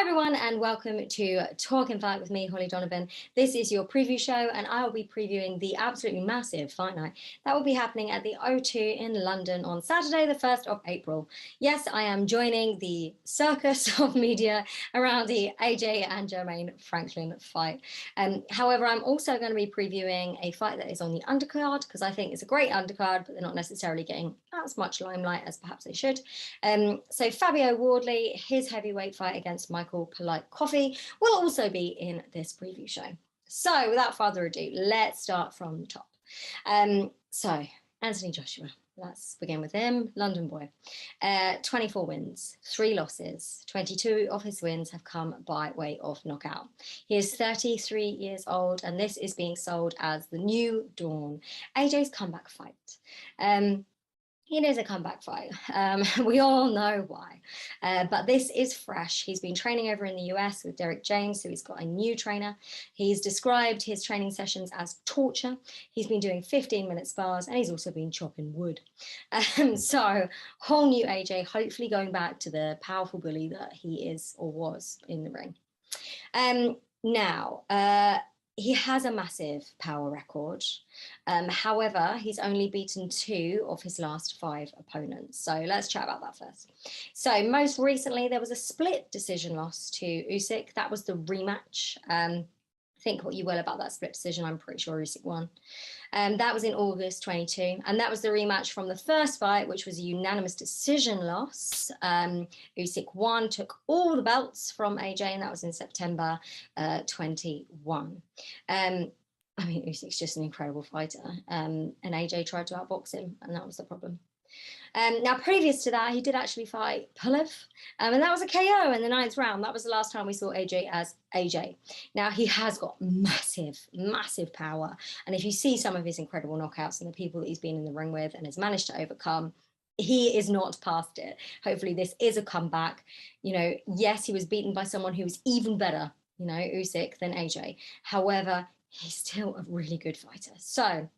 everyone, and welcome to Talkin Fight with me, Holly Donovan. This is your preview show, and I will be previewing the absolutely massive fight night that will be happening at the O2 in London on Saturday, the 1st of April. Yes, I am joining the circus of media around the AJ and Jermaine Franklin fight. However, I'm also going to be previewing a fight that is on the undercard because I think it's a great undercard, but they're not necessarily getting as much limelight as perhaps they should. So Fabio Wardley, his heavyweight fight against Michael Polite Coffee will also be in this preview show. So without further ado, let's start from the top. So Anthony Joshua, let's begin with him. London boy, 24 wins, 3 losses. 22 of his wins have come by way of knockout. He is 33 years old, and this is being sold as the new dawn. AJ's comeback fight. It is a comeback fight. We all know why, but this is fresh. He's been training over in the US with Derek James, so he's got a new trainer. He's described his training sessions as torture. He's been doing 15-minute spars, and he's also been chopping wood. So whole new AJ, hopefully going back to the powerful bully that he is or was in the ring. Now, he has a massive power record. However, he's only beaten 2 of his last 5 opponents. So let's chat about that first. So most recently, there was a split decision loss to Usyk. That was the rematch. Think what you will about that split decision. I'm pretty sure Usyk won. That was in August 22, and that was the rematch from the first fight, which was a unanimous decision loss. Usyk won, took all the belts from AJ, and that was in September 21. I mean, Usyk's just an incredible fighter, and AJ tried to outbox him, and that was the problem. Now, previous to that, he did actually fight Pulev, and that was a KO in the 9th round. That was the last time we saw AJ as AJ. Now, he has got massive, massive power, and if you see some of his incredible knockouts and the people that he's been in the ring with and has managed to overcome, he is not past it. Hopefully, this is a comeback. You know, yes, he was beaten by someone who was even better, you know, Usyk, than AJ. However, he's still a really good fighter. So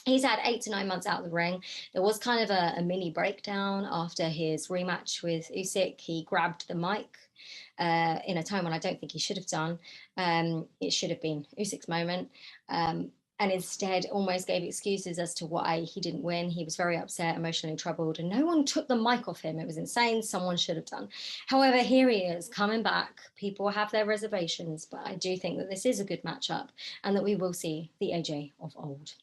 he's had 8 to 9 months out of the ring. There was kind of a mini breakdown after his rematch with Usyk. He grabbed the mic in a time when I don't think he should have done. It should have been Usyk's moment. And instead almost gave excuses as to why he didn't win. He was very upset, emotionally troubled, and no one took the mic off him. It was insane. Someone should have done. However, here he is coming back. People have their reservations, but I do think that this is a good matchup and that we will see the AJ of old.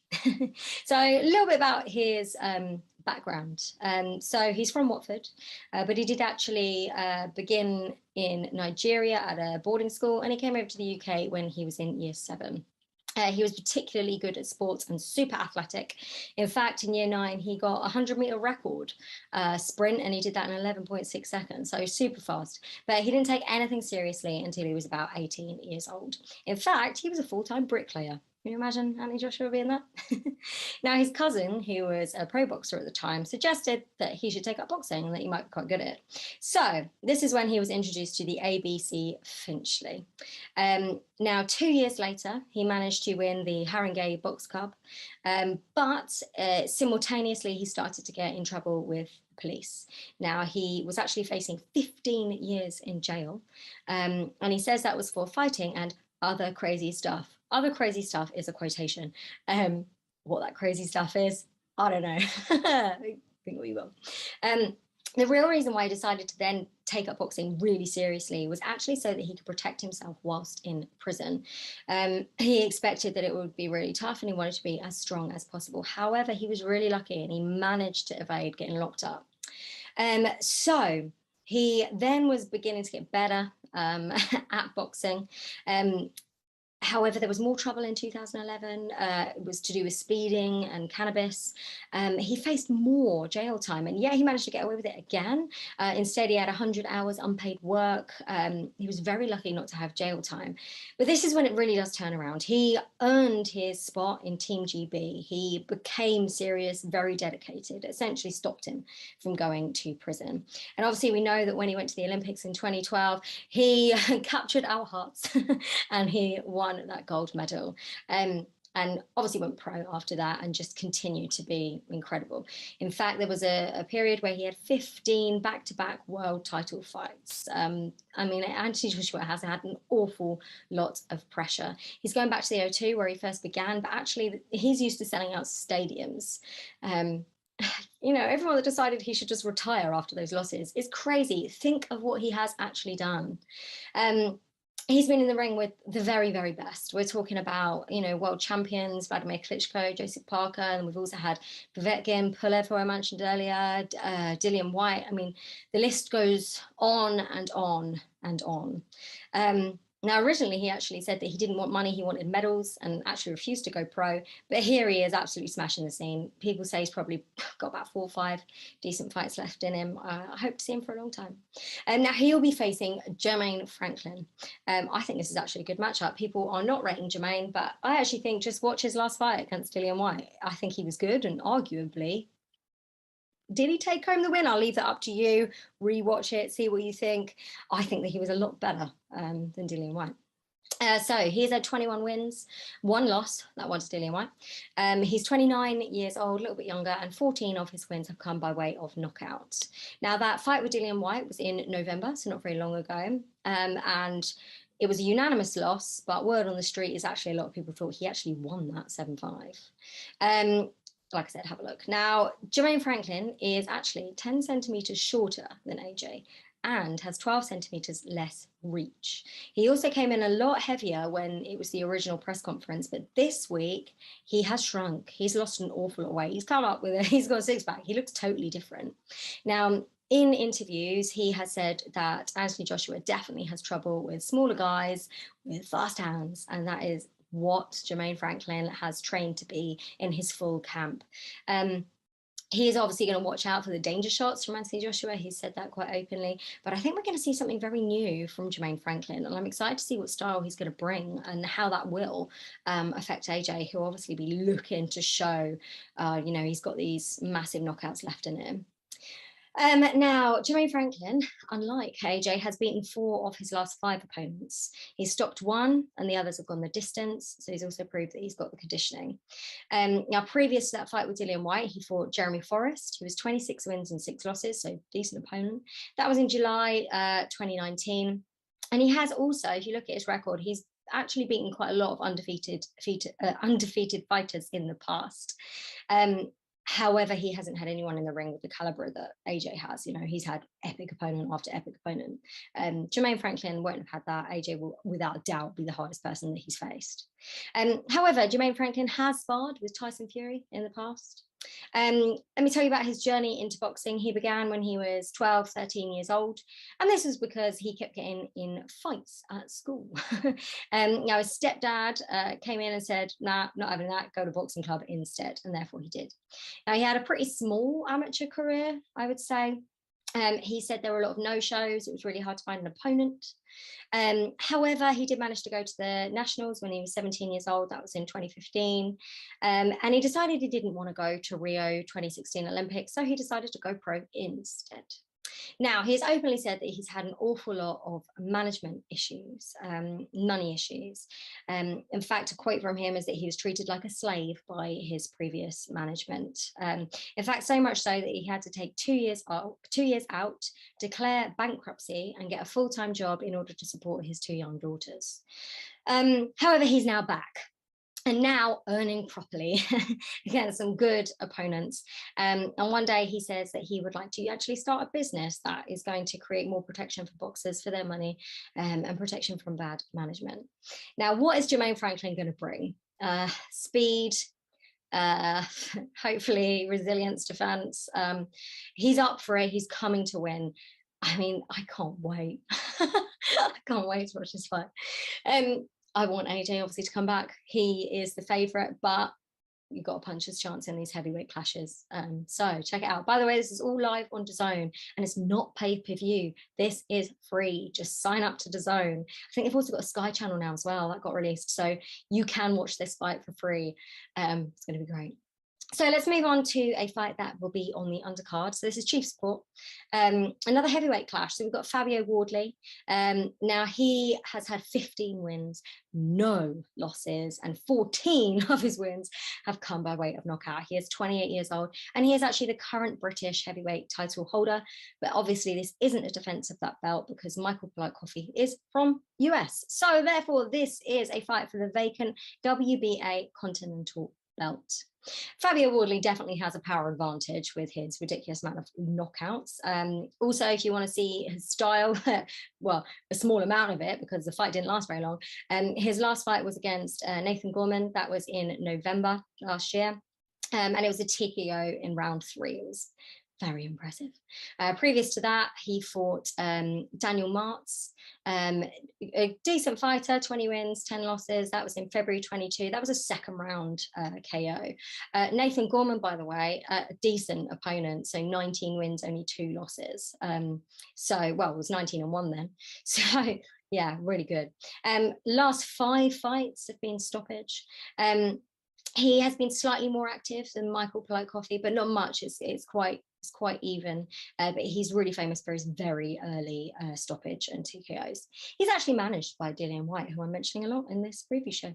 So a little bit about his background. So he's from Watford, but he did actually begin in Nigeria at a boarding school, and he came over to the UK when he was in year 7. He was particularly good at sports and super athletic. In fact, in year 9, he got a 100-meter record sprint, and he did that in 11.6 seconds. So super fast. But he didn't take anything seriously until he was about 18 years old. In fact, he was a full-time bricklayer. Can you imagine Anthony Joshua being that? Now, his cousin, who was a pro boxer at the time, suggested that he should take up boxing and that he might be quite good at it. So this is when he was introduced to the ABC Finchley. Now, 2 years later, he managed to win the Haringey Box Cup, but simultaneously, he started to get in trouble with police. Now, he was actually facing 15 years in jail, and he says that was for fighting and other crazy stuff. Other crazy stuff is a quotation. What that crazy stuff is, I don't know. I think we will. The real reason why he decided to then take up boxing really seriously was actually so that he could protect himself whilst in prison. He expected that it would be really tough, and he wanted to be as strong as possible. However, he was really lucky, and he managed to evade getting locked up. So he then was beginning to get better at boxing. However, there was more trouble in 2011. It was to do with speeding and cannabis. He faced more jail time, and yeah, he managed to get away with it again. Instead, he had 100 hours unpaid work. He was very lucky not to have jail time. But this is when it really does turn around. He earned his spot in Team GB. He became serious, very dedicated, essentially stopped him from going to prison. And obviously, we know that when he went to the Olympics in 2012, he captured our hearts and he won that gold medal. and obviously went pro after that and just continued to be incredible. In fact, there was a period where he had 15 back-to-back world title fights. I mean, Anthony Joshua has had an awful lot of pressure. He's going back to the O2 where he first began, but actually he's used to selling out stadiums. You know, everyone that decided he should just retire after those losses is crazy. Think of what he has actually done. He's been in the ring with the very, very best. We're talking about, you know, world champions, Vladimir Klitschko, Joseph Parker, and we've also had Povetkin, Pulev, who I mentioned earlier, Dillian White. I mean, the list goes on and on and on. Now, originally, he actually said that he didn't want money, he wanted medals, and actually refused to go pro. But here he is absolutely smashing the scene. People say he's probably got about 4 or 5 decent fights left in him. I hope to see him for a long time. Now, he'll be facing Jermaine Franklin. I think this is actually a good matchup. People are not rating Jermaine, but I actually think just watch his last fight against Dillian White. I think he was good, and arguably, did he take home the win? I'll leave that up to you. Rewatch it, see what you think. I think that he was a lot better than Dillian White. So he's had 21 wins, 1 loss, that one's Dillian White. He's 29 years old, a little bit younger, and 14 of his wins have come by way of knockout. Now, that fight with Dillian White was in November, so not very long ago, and it was a unanimous loss, but word on the street is actually a lot of people thought he actually won that 7-5. Like I said, have a look. Now, Jermaine Franklin is actually 10 centimeters shorter than AJ and has 12 centimeters less reach. He also came in a lot heavier when it was the original press conference, but this week he has shrunk. He's lost an awful lot of weight. He's come up with he's got a 6-pack. He looks totally different. Now, in interviews, he has said that Anthony Joshua definitely has trouble with smaller guys with fast hands, and that is what Jermaine Franklin has trained to be in his full camp. He is obviously going to watch out for the danger shots from Anthony Joshua. He's said that quite openly. But I think we're going to see something very new from Jermaine Franklin. And I'm excited to see what style he's going to bring and how that will affect AJ, who'll obviously be looking to show, you know, he's got these massive knockouts left in him. Now, Jermaine Franklin, unlike AJ, has beaten 4 of his last 5 opponents. He's stopped 1 and the others have gone the distance, so he's also proved that he's got the conditioning. Now, previous to that fight with Dillian White, he fought Jeremy Forrest, who was 26 wins and 6 losses, so decent opponent. That was in July 2019. And he has also, if you look at his record, he's actually beaten quite a lot of undefeated fighters in the past. However, he hasn't had anyone in the ring with the caliber that AJ has. You know, he's had epic opponent after epic opponent. Jermaine Franklin won't have had that. AJ will, without a doubt, be the hardest person that he's faced. However, Jermaine Franklin has sparred with Tyson Fury in the past. Let me tell you about his journey into boxing. He began when he was 12, 13 years old. And this was because he kept getting in fights at school. Now, his stepdad came in and said, nah, not having that, go to boxing club instead. And therefore he did. Now, he had a pretty small amateur career, I would say. He said there were a lot of no-shows. It was really hard to find an opponent. However, he did manage to go to the Nationals when he was 17 years old. That was in 2015. And he decided he didn't want to go to Rio 2016 Olympics, so he decided to go pro instead. Now, he has openly said that he's had an awful lot of management issues, money issues. In fact, a quote from him is that he was treated like a slave by his previous management. In fact, so much so that he had to take 2 years out, declare bankruptcy, and get a full-time job in order to support his 2 young daughters. However, he's now back. And now earning properly against some good opponents. And one day he says that he would like to actually start a business that is going to create more protection for boxers for their money and protection from bad management. Now, what is Jermaine Franklin going to bring? Speed, hopefully resilience, defense. He's up for it. He's coming to win. I mean, I can't wait. I can't wait to watch this fight. I want AJ obviously to come back. He is the favourite, but you've got to punch his chance in these heavyweight clashes. So check it out. By the way, this is all live on DAZN and it's not pay-per-view. This is free. Just sign up to DAZN. I think they've also got a Sky channel now as well. That got released. So you can watch this fight for free. It's going to be great. So let's move on to a fight that will be on the undercard. So this is Chief Support, another heavyweight clash. So we've got Fabio Wardley. Now he has had 15 wins, no losses, and 14 of his wins have come by way of knockout. He is 28 years old, and he is actually the current British heavyweight title holder. But obviously this isn't a defense of that belt because Michael Polite Coffey is from US. So therefore this is a fight for the vacant WBA Continental belt. Fabio Wardley definitely has a power advantage with his ridiculous amount of knockouts. Also, if you want to see his style, well, a small amount of it because the fight didn't last very long. His last fight was against Nathan Gorman. That was in November last year. And it was a TKO in round 3. It was very impressive. Previous to that, he fought Daniel Martz, a decent fighter, 20 wins, 10 losses. That was in February 22. That was a second round KO. Nathan Gorman, by the way, a decent opponent. So 19 wins, only 2 losses. Well, it was 19-1 then. So yeah, really good. Last 5 fights have been stoppage. He has been slightly more active than Michael Polite Coffey, but not much. It's quite even, but he's really famous for his very early stoppage and TKOs. He's actually managed by Dillian Whyte, who I'm mentioning a lot in this preview show.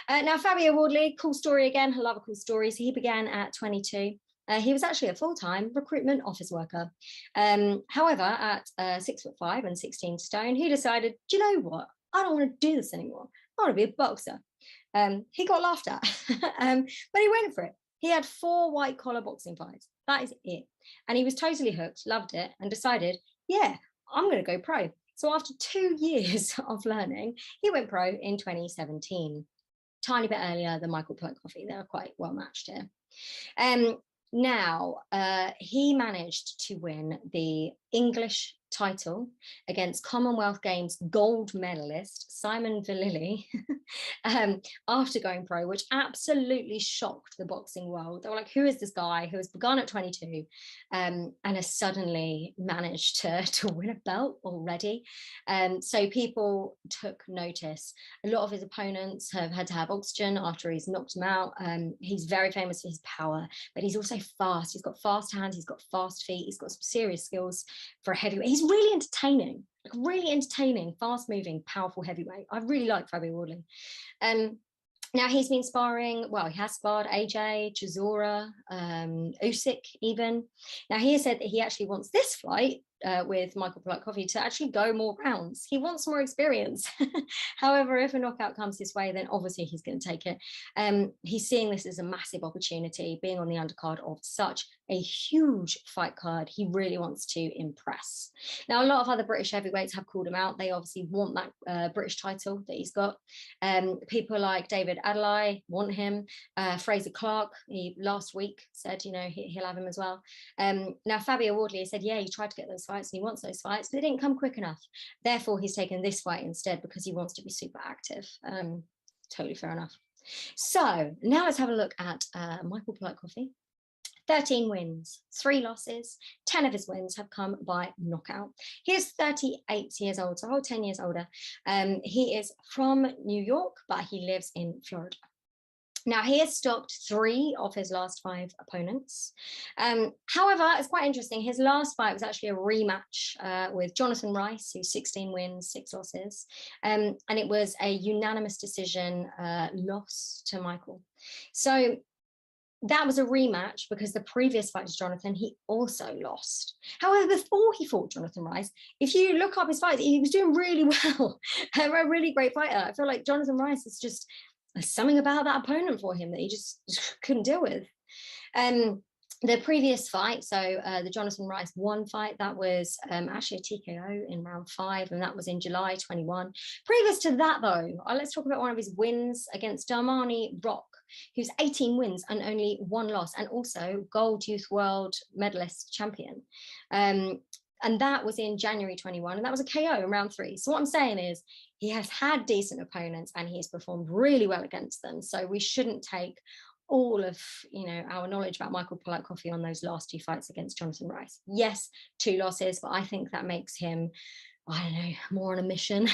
Now, Fabio Wardley, cool story again. I love a cool story. So he began at 22. He was actually a full-time recruitment office worker. However, at 6'5" and 16 stone, he decided, do you know what? I don't want to do this anymore. I want to be a boxer. He got laughed at, but he went for it. He had 4 white-collar boxing fights. That is it. And he was totally hooked, loved it, and decided, yeah, I'm going to go pro. So after 2 years of learning, he went pro in 2017. Tiny bit earlier than Michael Polite Coffey. They were quite well matched here. Now, he managed to win the English title against Commonwealth Games gold medalist Simon Vallily after going pro, which absolutely shocked the boxing world. They were like, who is this guy who has begun at 22 and has suddenly managed to win a belt already? So people took notice. A lot of his opponents have had to have oxygen after he's knocked them out. He's very famous for his power, but he's also fast. He's got fast hands, he's got fast feet, he's got some serious skills for a heavyweight. He's really entertaining, fast moving, powerful heavyweight. I really like Fabio Wardley. Now he's been sparring, well, he has sparred AJ, Chisora, Usyk even. Now he has said that he actually wants this fight with Michael Polite Coffey to actually go more rounds. He wants more experience. However, if a knockout comes his way, then obviously he's going to take it. He's seeing this as a massive opportunity, being on the undercard of such a huge fight card. He really wants to impress. Now, a lot of other British heavyweights have called him out. They obviously want that British title that he's got. People like David Adlai want him. Fraser Clark, he last week said, you know, he'll have him as well. Now, Fabio Wardley said, yeah, he tried to get those fights and he wants those fights, but they didn't come quick enough. Therefore, he's taken this fight instead because he wants to be super active. Totally fair enough. So now let's have a look at Michael Polite Coffey. 13 wins, 3 losses, 10 of his wins have come by knockout. He is 38 years old, so a whole 10 years older. He is from New York, but he lives in Florida. Now, he has stopped 3 of his last 5 opponents. However, it's quite interesting. His last fight was actually a rematch with Jonathan Rice, who's 16 wins, 6 losses. And it was a unanimous decision loss to Michael. So that was a rematch because the previous fight to Jonathan, he also lost. However, before he fought Jonathan Rice, if you look up his fights, he was doing really well. A really great fighter. I feel like Jonathan Rice is just something about that opponent for him that he just couldn't deal with. The previous fight, so the Jonathan Rice 1 fight, that was actually a TKO in round 5, and that was in July 21. Previous to that, though, let's talk about one of his wins against Darmani Rock, who's 18 wins and only 1 loss, and also Gold Youth World Medalist Champion. And that was in January 21, and that was a KO in round 3. So what I'm saying is he has had decent opponents and he has performed really well against them. So we shouldn't take all of, you know, our knowledge about Michael Polite Coffey on those last 2 fights against Jonathan Rice. Yes, 2 losses, but I think that makes him, I don't know, more on a mission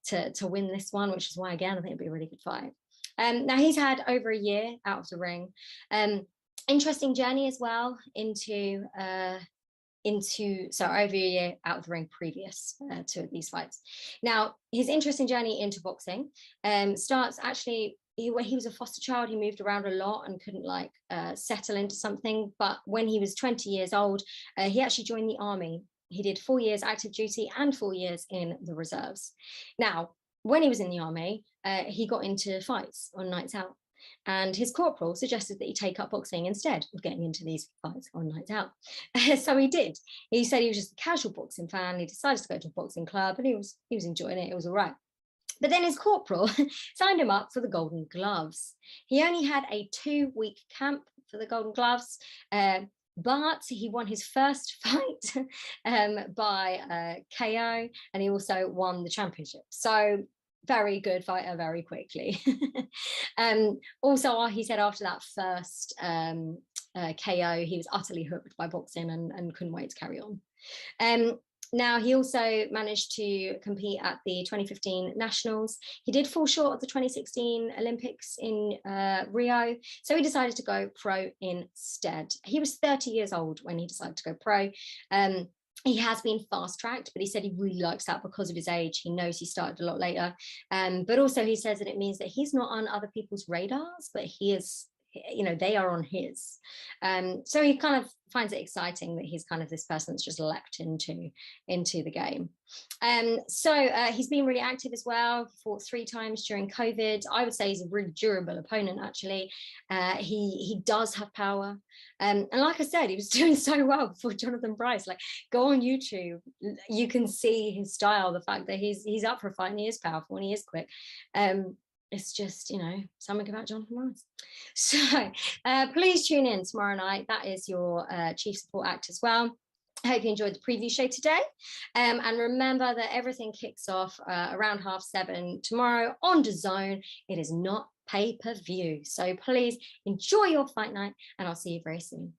to win this one, which is why, again, I think it'd be a really good fight. Now he's had over a year out of the ring. Interesting journey as well into so over a year out of the ring previous to these fights. Now, his interesting journey into boxing starts actually when he was a foster child. He moved around a lot and couldn't like settle into something. But when he was 20 years old, he actually joined the army. He did 4 years active duty and 4 years in the reserves. Now, when he was in the army, he got into fights on nights out. And his corporal suggested that he take up boxing instead of getting into these fights on nights out. So he did. He said he was just a casual boxing fan. He decided to go to a boxing club and he was enjoying it. It was all right. But then his corporal signed him up for the Golden Gloves. He only had a 2-week camp for the Golden Gloves, but he won his first fight by KO, and he also won the championship. So very good fighter very quickly. Also, he said after that first KO, he was utterly hooked by boxing and couldn't wait to carry on. Now, he also managed to compete at the 2015 Nationals. He did fall short of the 2016 Olympics in Rio, so he decided to go pro instead. He was 30 years old when he decided to go pro. He has been fast-tracked, but he said he really likes that because of his age. He knows he started a lot later. But also he says that it means that he's not on other people's radars, but he is, you know, they are on his. So he kind of finds it exciting that he's kind of this person that's just leapt into the game. So he's been really active as well. Fought 3 times during COVID. I would say he's a really durable opponent, actually. He does have power. And like I said, he was doing so well before Jonathan Bryce. Like, go on YouTube, you can see his style, the fact that he's up for a fight and he is powerful and he is quick. It's just, you know, something about Jonathan Bryce. So please tune in tomorrow night. That is your chief support act as well. I hope you enjoyed the preview show today. And remember that everything kicks off around 7:30 tomorrow on DAZN. It is not pay-per-view. So please enjoy your fight night and I'll see you very soon.